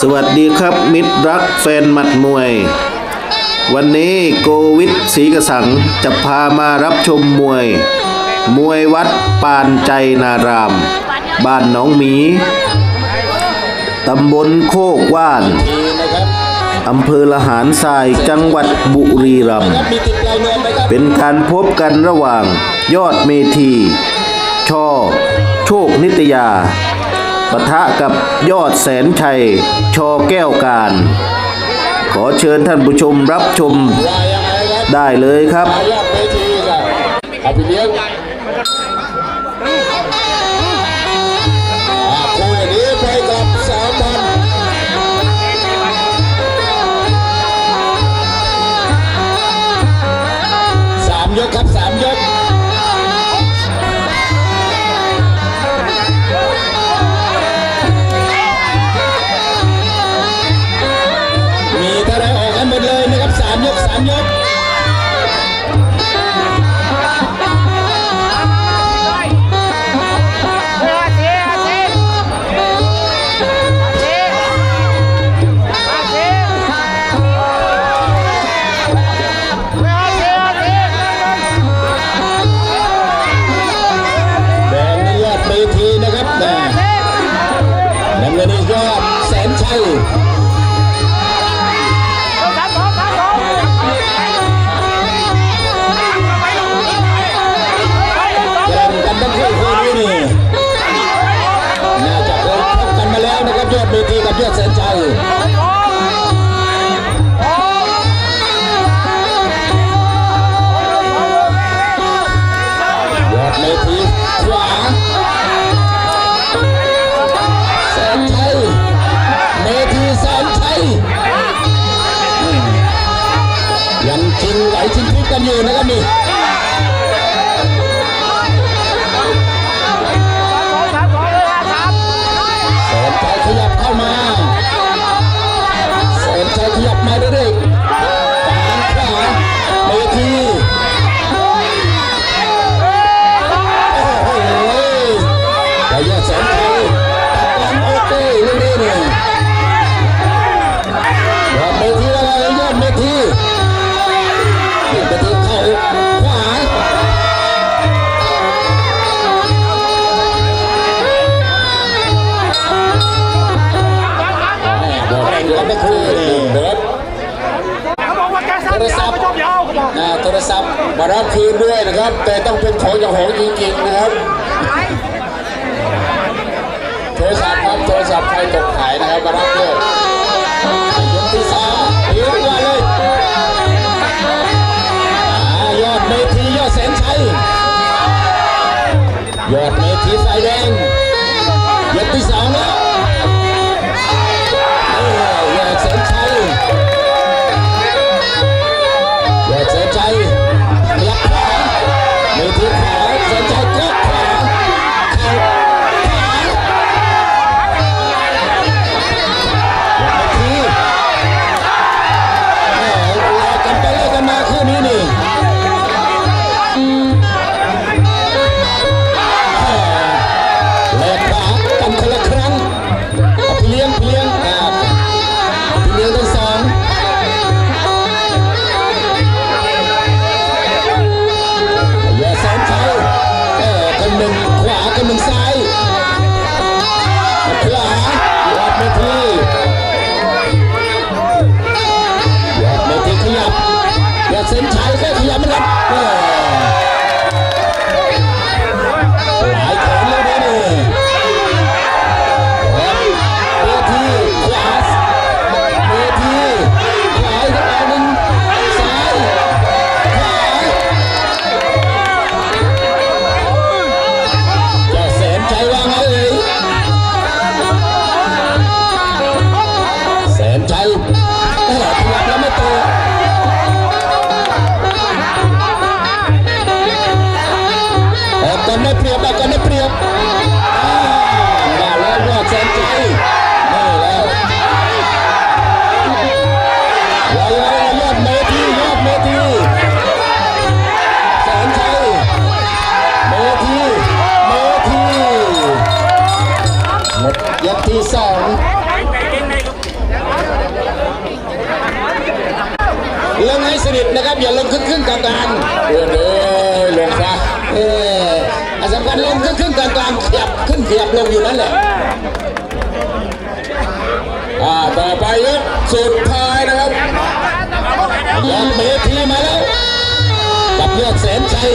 สวัสดีครับมิตรรักแฟนหมัดมวยวันนี้โกวิทศรีกสังจะพามารับชมมวยวัดปานใจนารามบ้านหนองหมีตำบลโคกว่านอำเภอละหารทรายจังหวัดบุรีรัมย์เป็นการพบกันระหว่างยอดเมธีช่อโชคนิตยาปะทะกับยอดแสนชัยชอแก้วการขอเชิญท่านผู้ชมรับชมได้เลยครับเอาไปเลี้ยงคู่นี้ไปกับ3,000 3 ยกครับ3 ยกมีเท่าไรออกกันหมดเลยนะครับ3 ยก3 ยกน้ำเงินนี่ยอดแสนชัยเล่นกันทั้งคู่นี้นี่น่าจะเคยพบกันมาแล้วนะครับยอดเมธีกับยอดแสนชัยยอดเมธีขวายังชิงไหลชิงพลิกกันอยู่นะครับนี่แสนชัยขยับเข้ามาแสนชัยขยับมาเรื่อยๆปานขวาเมธีโอ้โหแต่ยอดแสนชัยยังโอเคเรื่อยๆเนี่ยยอดเมธีอะไรยอดเมธีไปที่เข่าขวาบอกเดือดไม่คู่นี่เดือดโทรศัพท์มารับคืนด้วยนะครับแต่ต้องเป็นของอย่างของจริงๆนะครับโทรศัพท์ครับโทรศัพท์ใครตกขายนะครับมารับด้วยยกที่3ยืนมาเลยยอดเมธียอดแสนชัยยอดเมธีไฟแดงยกที่2แล้วยอดแสนชัยยอดแสนชัยขยับขวาเมธีขวาแสนชัยก็ขวาเข่าขวายอดเมธีลากันไปแล้วกันมาคู่นี้นี่กันคนละครั้งพี่เลี้ยงทั้งสองอย่าแสนชัยคนหนึ่งขวาคนหนึ่งซ้ายขวายอดเมธีขยับยอดแสนชัยก็ขยับเหมือนกันหลายแขนเลยนี่เมธีขวาเมธีขวาอีกอันหนึ่งซ้ายขวาเจ้าแสนชัยว่าไงเอ่ยแสนชัยขยับแล้วไม่โตออกกันได้เปรียบมาแล้วยอดแสนชัยนี่แล้วยอดเมธีแสนชัยเมธีหมดยกที่2 ลงให้สนิทนะครับอย่าลงครึ่งกลางๆโอ้โหลงซะสำคัญลงครึ่งกลางๆเขียบขึ้นเขียบลงอยู่นั่นแหละต่อไปยกสุดท้ายนะครับยกเมทีมาแล้วกับยอดแสนชัย